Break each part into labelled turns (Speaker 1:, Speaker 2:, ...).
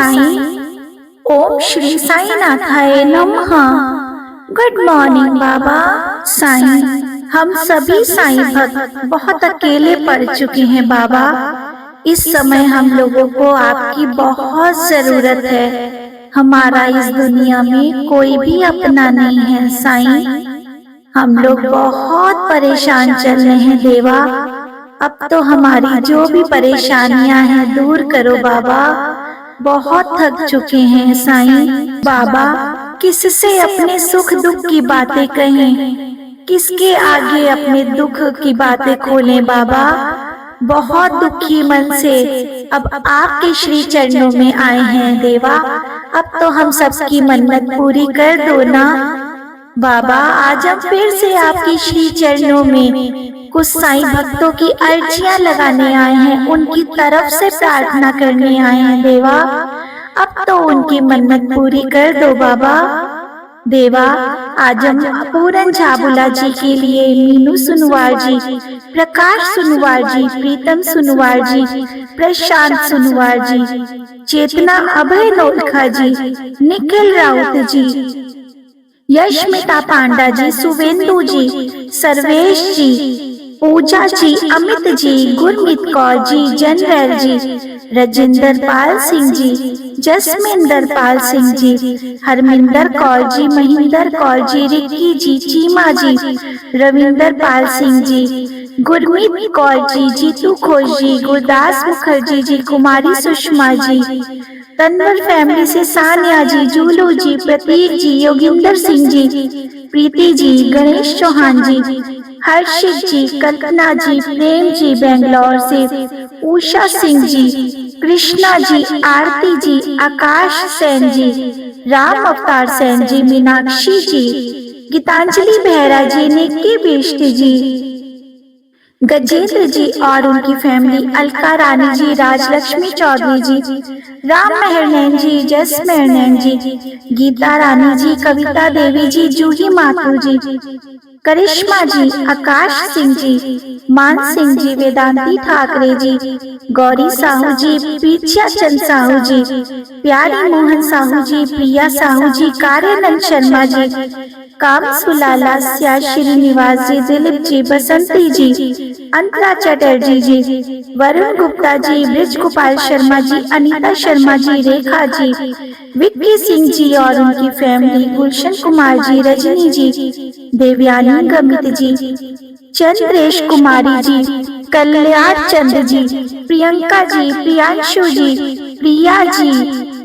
Speaker 1: साईं। ओम श्री साईनाथाय नमः। Good morning बाबा। साईं, हम सभी साईं भक्त बहुत अकेले पड़ चुके हैं बाबा। इस समय हम लोगों को आपकी बहुत जरूरत है। हमारा इस दुनिया में कोई भी अपना नहीं है साईं। हम लोग बहुत परेशान चल रहे हैं देवा। अब तो हमारी जो भी परेशानियां हैं दूर करो बाबा। बहुत थक चुके हैं साईं। बाबा, किससे अपने सुख दुख की बातें कहें, किसके आगे अपने दुख की बातें खोलें बाबा। बहुत दुखी मन से अब आपके श्री चरणों में आए हैं देवा। अब तो हम सबकी मन्नत पूरी कर दो ना बाबा। आज हम फिर से आपकी श्री चरणों में कुछ साईं भक्तों की अर्जियां लगाने आए हैं, उनकी तरफ से प्रार्थना करने आए हैं देवा। अब तो उनकी मन्नत पूरी कर दो बाबा। देवा, आज हम पूरन झाबुला जी के लिए, मीनू सुनवार जी, प्रकाश सुनवार जी, प्रीतम सुनवार जी, प्रशांत सुनवार जी, चेतना अभय नोलखा जी, निखिल राउत जी, यशमिता पांडा जी, सुवेंदु जी, सर्वेश जी, पूजा जी, अमित जी, गुरमीत कौर जी, जनरैल जी, राजेंद्र पाल सिंह जी, जसमिंदर पाल सिंह जी, हरमिंदर कौर जी, महिंदर कौर जी, रिक्की जी, चीमा जी, रविंदर पाल सिंह जी, गुरमीत कौर जी, जीतू घोष जी, गुरदास मुखर्जी जी, कुमारी सुषमा जी, तन्वर फैमिली से सानिया जी, जूलू जी, प्रतीक जी, योगिंदर सिंह जी, प्रीति जी, गणेश चौहान जी, हर्षित जी, कल्पना जी, प्रेम जी, बेंगलोर से उषा सिंह जी, कृष्णा जी, आरती जी, आकाश सेन जी, राम अवतार सेन जी, मीनाक्षी जी, गीतांजलि बेहरा जी, निक्की बिष्ट जी, गजेंद्र जी और उनकी फैमिली, अलका रानी जी, राजलक्ष्मी चौधरी जी, राम मेहरनैन जी, जस मेहरनैन जी, गीता रानी जी, कविता देवी जी, जूही माथुर जी, करिश्मा जी, आकाश सिंह जी, मान सिंह जी, वेदांती ठाकरे जी, गौरी साहू जी, पीछा चंद साहू जी, प्यारी मोहन साहू जी, प्रिया साहू जी, कार्यानंद शर्मा जी, काम सुलाला, स्या श्रीनिवास जी, दिलीप जी, बसंती जी, अंतरा चटर्जी जी, वरुण गुप्ता जी, ब्रिज गोपाल शर्मा जी, अनीता शर्मा जी, रेखा जी, विक्की सिंह जी और उनकी फैमिली, गुलशन कुमार जी, रजनी जी, देवयानी गमित जी, चंद्रेश कुमारी जी, कल्याण चंद जी, प्रियंका जी, प्रियांशु जी, प्रिया जी,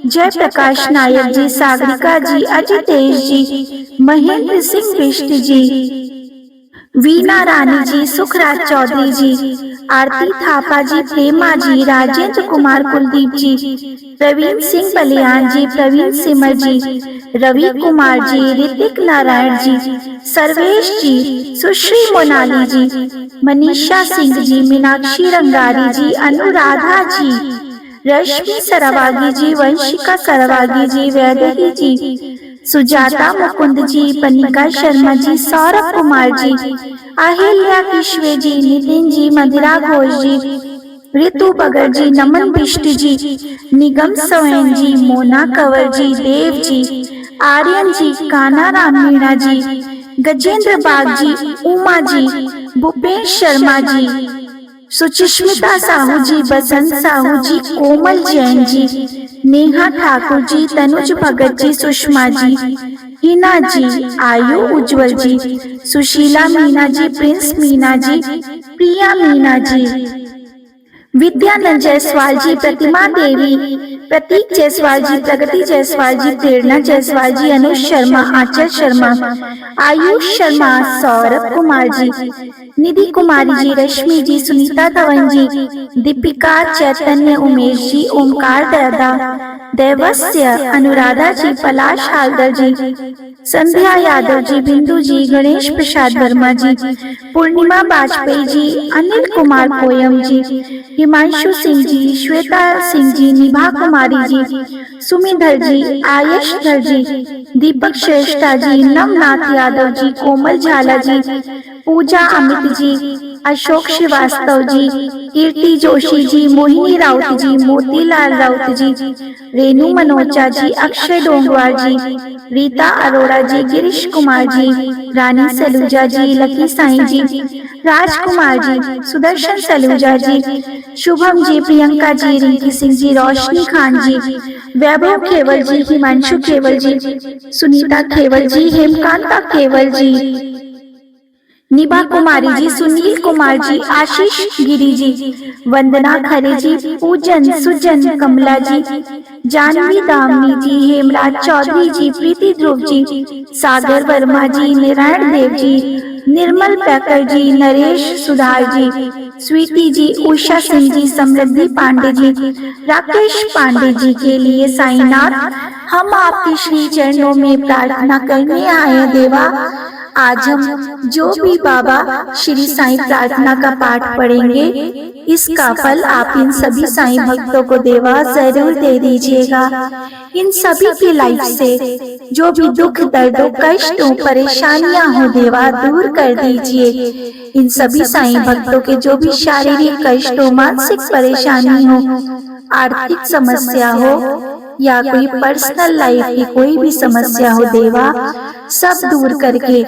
Speaker 1: जय प्रकाश नायक जी, सागरिका जी, अजितेश जी, महेंद्र सिंह बिष्ट जी, वीना रानी जी, सुखराज चौधरी जी, आरती थापा जी, प्रेमा जी, राजेंद्र कुमार कुलदीप जी, प्रवीण सिंह बलियान जी, प्रवीण सिमर जी, रवि कुमार जी, ऋतिक नारायण जी, सर्वेश जी, सुश्री मोनाली जी, मनीषा सिंह जी, मीनाक्षी रंगारी जी, अनुराधा जी, रश्मि सरवागी जी, वंशिका सरवागी जी, वैदेही जी, सुजाता मुकुंद जी, पनिका शर्मा जी, सौरभ कुमार जी, अहिल्या किश्वे जी, नितिन जी, मदिरा घोष जी, ऋतु बगर जी, नमन बिष्ट जी, निगम सोहेन जी, मोना कंवर जी, देव जी, आर्यन जी, काना राम मीणा जी, गजेंद्र बाग जी, उमा जी, भूपेश शर्मा जी, सुचिस्मिता साहू जी, बसंत साहू जी, कोमल जैन जी, नेहा ठाकुर जी, तनुज भगत जी, सुषमा जी, हिना जी, आयु उज्जवल जी, सुशीला मीना जी, प्रिंस मीना जी, प्रिया मीना जी, विद्यानंद जायसवाल जी, प्रतिमा देवी, प्रतीक जायसवाल जी, प्रगति जायसवाल जी, प्रेरणा जायसवाल जी, अनुज शर्मा, आंचल शर्मा, आयुष शर्मा, सौरभ कुमार जी, निधि कुमारी जी, रश्मि जी, सुनीता धवन जी, दीपिका, चैतन्य, उमेश जी, ओमकार दादा, देवस्य, अनुराधा जी, पलाश हालदर जी, संध्या यादव जी, बिंदु जी, गणेश प्रसाद वर्मा जी, पूर्णिमा वाजपेयी जी, अनिल कुमार कोयम जी, हिमांशु सिंह जी, श्वेता सिंह जी, निभा कुमारी जी, सुमिधर जी, आयश धर जी, दीपक श्रेष्ठा जी, नवनाथ यादव जी, कोमल झाला जी, पूजा अमित जी, अशोक श्रीवास्तव जी, कीर्ति जोशी जी, मोहिनी राउत जी, मोतीलाल राउत जी, रेणु मनोचा जी, अक्षय डोंगवार जी, रीता अरोड़ा जी, गिरीश कुमार जी, रानी सलूजा जी, लकी साईं जी, राजकुमार जी, सुदर्शन सलूजा जी, शुभम जी, प्रियंका जी, रिंकी सिंह जी, रोशनी खान जी, वैभव केवल जी, हिमांशु केवल जी, सुनीता केवल जी, हेमकांता केवल जी, निभा कुमारी जी, सुनील कुमार जी, आशीष गिरी जी, वंदना खरे जी, पूजन सुजन कमला जी, जानवी दामनी जी, हेमराज चौधरी जी, प्रीति ध्रुव जी, सागर वर्मा जी, नारायण देव जी, निर्मल पैकर जी, नरेश सुधार जी, स्वीटी जी, उषा सिंह जी, समृद्धि पांडे जी, राकेश पांडे जी के लिए साईनाथ हम आपके श्री चरणों में प्रार्थना करने आए देवा। आज हम जो भी बाबा श्री साईं प्रार्थना का पाठ पढ़ेंगे, इसका फल आप इन सभी साईं भक्तों को देवा जरूर दे दीजिएगा। इन सभी की लाइफ से जो भी दुख दर्दों कष्टों परेशानियां हो देवा दूर कर दीजिए। इन सभी साईं भक्तों के जो भी शारीरिक कष्टों, मानसिक परेशानी हो, आर्थिक समस्या हो या कोई पर्सनल लाइफ की कोई भी समस्या हो देवा, सब दूर करके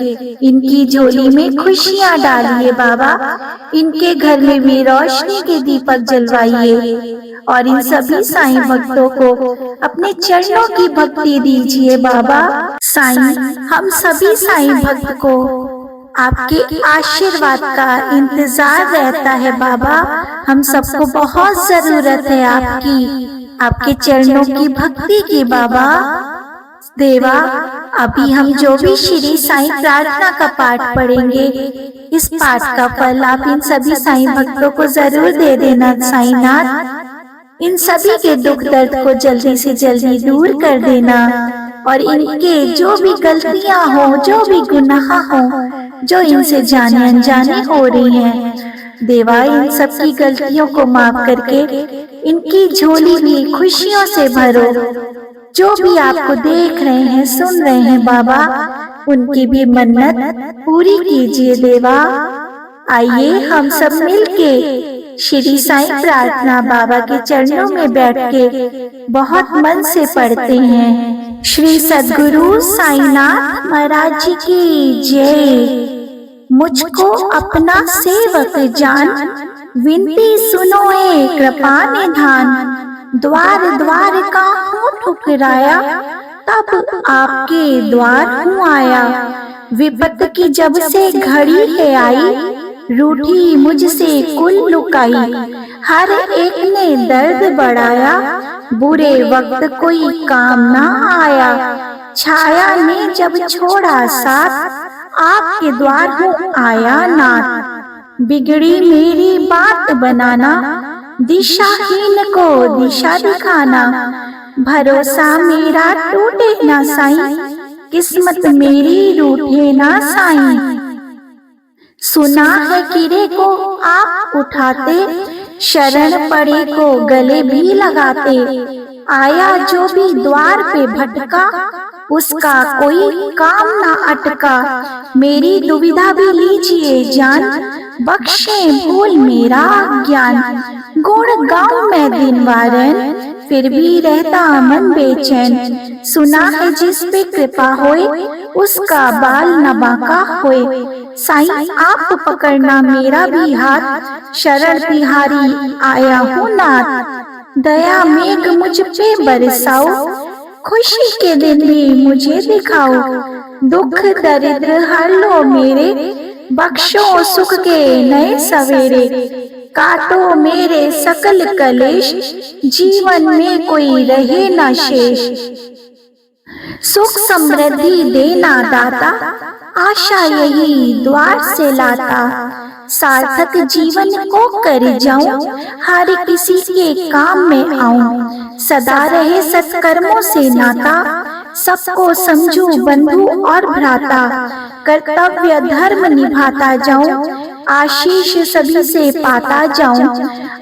Speaker 1: इनकी झोली में खुशियां डालिए बाबा। इनके घर में भी रोशनी के दीपक जलवाइए और इन सभी साईं भक्तों को अपने चरणों की भक्ति दीजिए बाबा। साईं, हम सभी साईं भक्त को आपके आशीर्वाद का इंतजार रहता है बाबा। हम सबको बहुत जरूरत है आपके चरणों की भक्ति की बाबा। देवा, अभी हम जो भी श्री साईं प्रार्थना का पाठ पढ़ेंगे, इस पाठ का फल आप इन सभी साईं भक्तों को जरूर दे देना साईनाथ। इन सभी के दुख दर्द को जल्दी से जल्दी दूर कर देना और इनके जो भी गलतियां हो, जो भी गुनाह हो, जो इनसे जाने अनजाने हो रही हैं, देवा इन सब की गलतियों को माफ करके इनकी झोली भी खुशियों से भरो। जो भी आपको देख रहे हैं, सुन रहे हैं बाबा, उनकी भी मन्नत पूरी कीजिए देवा। आइए हम सब मिलके श्री साईं प्रार्थना बाबा के चरणों में बैठ के बहुत मन से पढ़ते हैं। श्री सद्गुरु साईनाथ महाराज जी की जय। मुझको अपना सेवक जान, विनती सुनो ए कृपा निधान। द्वार द्वार का हूँ ठुकराया, तब आपके द्वार हूँ आया। विपत की जब से घड़ी है आई, रूठी मुझसे कुल लुकाई। हर एक ने दर्द बढ़ाया, बुरे वक्त कोई काम ना आया। छाया ने जब छोड़ा साथ, आपके द्वार हूँ आया नाथ। बिगड़ी मेरी बात बनाना, दिशाहीन को दिशा दिखाना। भरोसा मेरा टूटे ना साईं, किस्मत मेरी रूठे ना साईं। सुना है किरे को आप उठाते, शरण पड़े को गले भी लगाते। आया जो भी द्वार पे भटका, उसका कोई काम ना अटका। मेरी दुविधा भी लीजिए जान, बख्शे भूल मेरा ज्ञान। गुण गाऊं मैं दिन वारन, फिर भी रहता मन बेचैन। सुना है जिस पे कृपा होए, उसका बाल न बांका होए। साईं आप पकड़ना मेरा भी हाथ, शरण तिहारी आया हूँ नाथ। दया मेघ मुझ पे बरसाओ, खुशी के दिन भी मुझे दिखाओ। दुख दरिद्र हर लो मेरे, बख्शो सुख के नए सवेरे। काटो मेरे सकल कलेश, जीवन में कोई रहे ना शेष। सुख समृद्धि देना दाता, आशा यही द्वार से लाता। सार्थक जीवन को कर जाऊं, हर किसी के काम में आऊं। सदा रहे सत्कर्मों से नाता, सबको समझूं बंधु और भ्राता। कर्तव्य धर्म निभाता जाऊं, आशीष सभी से पाता जाऊं।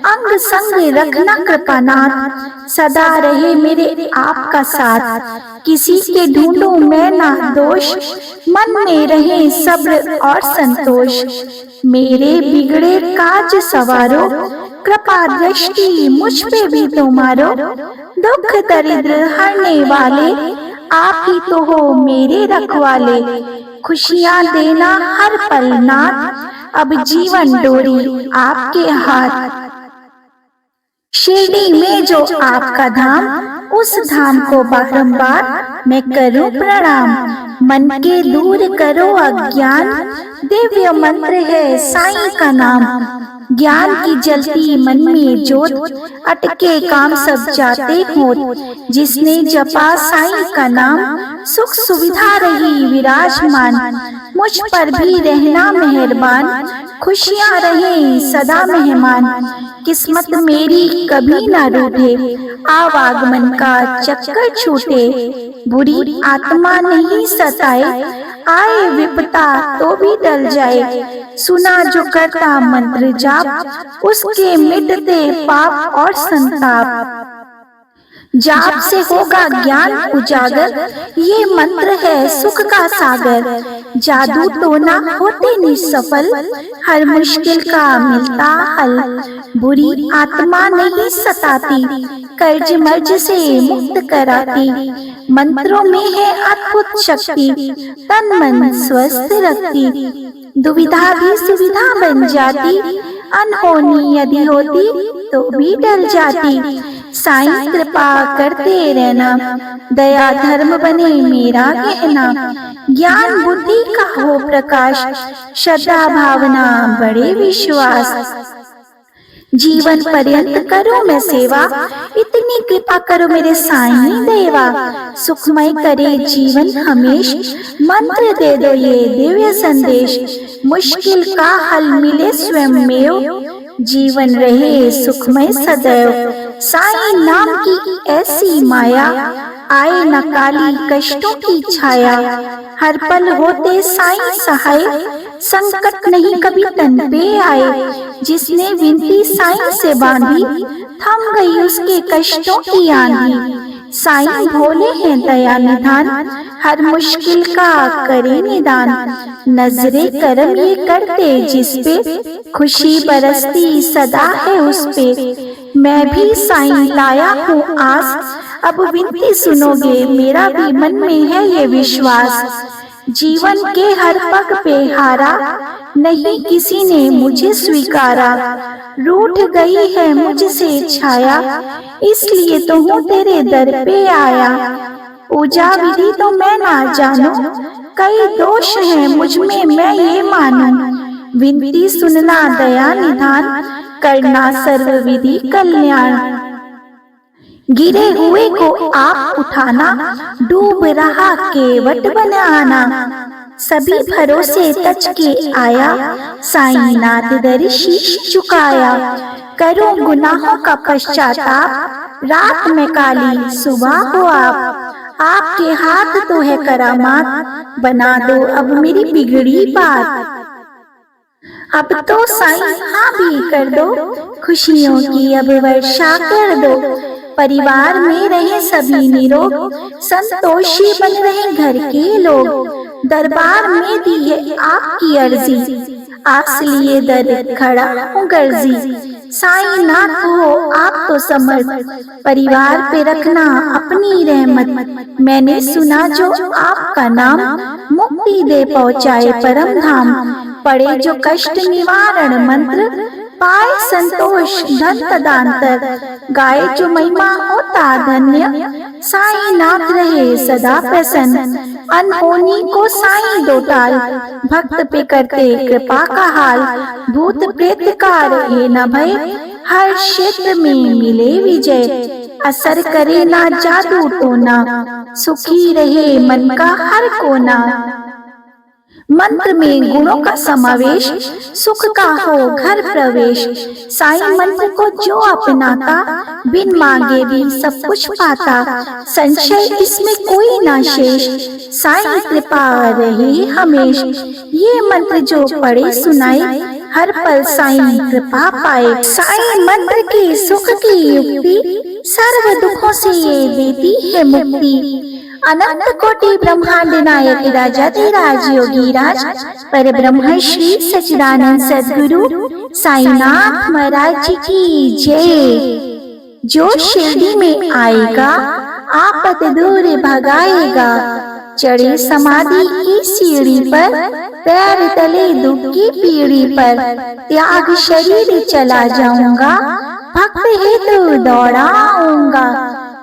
Speaker 1: अंग संग रखना कृपानाथ, सदा रहे मेरे आपका साथ। किसी के ढूंढूं मैं ना दोष, मन में रहे सब्र और संतोष। मेरे बिगड़े काज सवारो, कृपा दृष्टि मुझ पे भी तुम्हारो। दुख दरिद्र हरने वाले, आप ही तो हो मेरे रखवाले। खुशियाँ देना हर पल नाथ, अब जीवन डोरी आपके हाथ। शिरडी में जो आपका धाम, उस धाम को बारंबार मैं करूं प्रणाम। मन के दूर करो अज्ञान, दिव्य मंत्र है साईं का नाम। ज्ञान की जलती मन में जोत, अटके काम सब जाते होत। जिसने जपा साईं का नाम, सुख सुविधा रही विराजमान। मुझ पर भी रहना मेहरबान, खुशियाँ रहें सदा मेहमान। किस्मत मेरी कभी ना रूठे, आवागमन का चक्कर छूटे। बुरी आत्मा नहीं सताए, आए विपता तो भी टल जाए। सुना जो करता मंत्र जाप, उसके मिटते पाप और संताप। जाप से होगा ज्ञान उजागर, ये मंत्र है सुख का सागर। जादू टोना होते निसफल, हर मुश्किल का मिलता हल। बुरी आत्मा नहीं सताती, कर्ज मर्ज से मुक्त कराती। मंत्रों में है अद्भुत शक्ति, तन मन स्वस्थ रखती। दुविधा भी सुविधा बन जाती, अनहोनी यदि होती तो भी टल जाती। साईं कृपा करते रहना, दया धर्म बने मेरा कहना। ज्ञान बुद्धि का हो प्रकाश, श्रद्धा भावना बड़े विश्वास। जीवन पर्यंत करो मैं सेवा, इतनी कृपा करो मेरे साईं देवा। सुखमय करे जीवन हमेश, मंत्र दे दो ये दिव्य संदेश। मुश्किल का हल मिले स्वयं में, जीवन रहे सुखमय सदैव। साईं नाम की ऐसी माया, आए न काली कष्टों की छाया। हर पल होते साईं सहाय, संकट नहीं कभी तन पे आए। जिसने विनती साईं से बांधी, थम गई उसके कष्टों की आंधी। साईं भोले हैं दया निधान, हर मुश्किल का करे निदान। नजरे करम ये करते जिस पे, खुशी बरसती सदा है उस पे। मैं भी साईं लाया हूँ आस, अब विनती सुनोगे मेरा भी मन में है ये विश्वास। जीवन के हर पग पे हारा, नहीं किसी ने मुझे स्वीकारा। रूठ गई है मुझसे छाया, इसलिए तो हूँ तेरे दर पे आया। पूजा विधि तो मैं ना जानू, कई दोष हैं मुझ में मैं ये मानूं। विनती सुनना दया निधान, करना सर्व विधि कल्याण। गिरे हुए को आप उठाना, डूब रहा केवट बनाना। सभी भरोसे तज के आया, साईं नाथ दर शीश झुकाया। करो गुनाहों का पश्चाताप, रात में काली सुबह हो आप। आपके हाथ तो है करामात, बना दो अब मेरी बिगड़ी बात। अब तो साईं हाँ भी कर दो, खुशियों की अब वर्षा कर दो। परिवार में रहे सभी निरोग, संतोषी बन रहे घर के लोग। दरबार में दी है आपकी अर्जी, आस लिए दर खड़ा हूँ गर्जी। साईं नाथ हो आप तो समर्थ, परिवार पे रखना अपनी रहमत। मैंने सुना जो आपका नाम, मुक्ति दे पहुँचाए परम धाम। पड़े जो कष्ट निवारण मंत्र, पाए संतोष धन तदांतर। गाए जो महिमा होता धन्य, साईं नाथ रहे सदा प्रसन्न। अनहोनी को साईं दो टाल, भक्त पे करते कृपा का हाल। भूत प्रेत का रहे न भय, हर क्षेत्र में मिले विजय। असर करे ना जादू टोना, सुखी रहे मन का हर कोना। मंत्र में गुणों का समावेश, सुख का हो घर प्रवेश। साईं मंत्र को जो अपनाता, बिन मांगे भी सब कुछ पाता। संशय इसमें कोई ना शेष, साईं कृपा रही हमेश। ये मंत्र जो पढ़े सुनाए, हर पल साईं कृपा पाए। साईं मंत्र की सुख की युक्ति सर्व दुखों से ये देती है मुक्ति। अनंत कोटि ब्रह्मांड नायक राजाधिराज योगीराज पर ब्रह्म श्री सच्चिदानंद सद्गुरु साईनाथ महाराज जी की जय। जो शिरडी में आएगा आपत दूर भगाएगा, चढ़े समाधि की सीढ़ी पर, पैर तले दुख की पीढ़ी पर, त्याग शरीर चला जाऊंगा, भक्त हेतु दौड़ाऊंगा।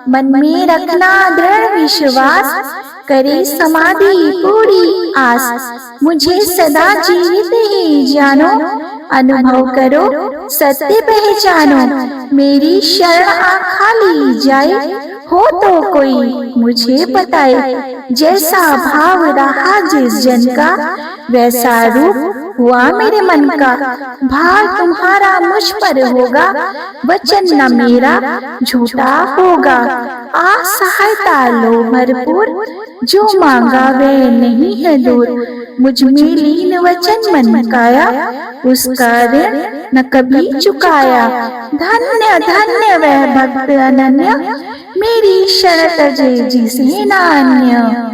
Speaker 1: मन में रखना दृढ़ विश्वास, करे समाधि पूरी आस। मुझे सदा जीवित ही जानो, अनुभव करो सत्य पहचानो। मेरी शरण खाली जाए, हो तो कोई मुझे बताए। जैसा भाव रहा जिस जन का, वैसा रूप हुआ मेरे मन का। भाव तुम्हारा मुझ पर होगा, वचन न मेरा झूठा होगा। आ सहायता लो भरपूर, जो मांगा वह नहीं है दूर। मुझ में लीन वचन मन काया, उसका ऋण न कभी चुकाया। धन्य धन्य वह भक्त अनन्य, मेरी शरण तजे जिसे नान्य।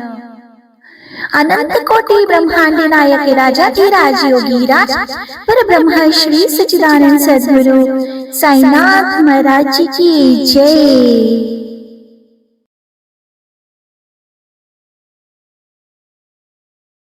Speaker 1: अनंत कोटि ब्रह्मांड नायक राजाधिराज योगीराज पर ब्रह्म श्री सच्चिदानंद सद्गुरु साईनाथ महाराज जी की जय।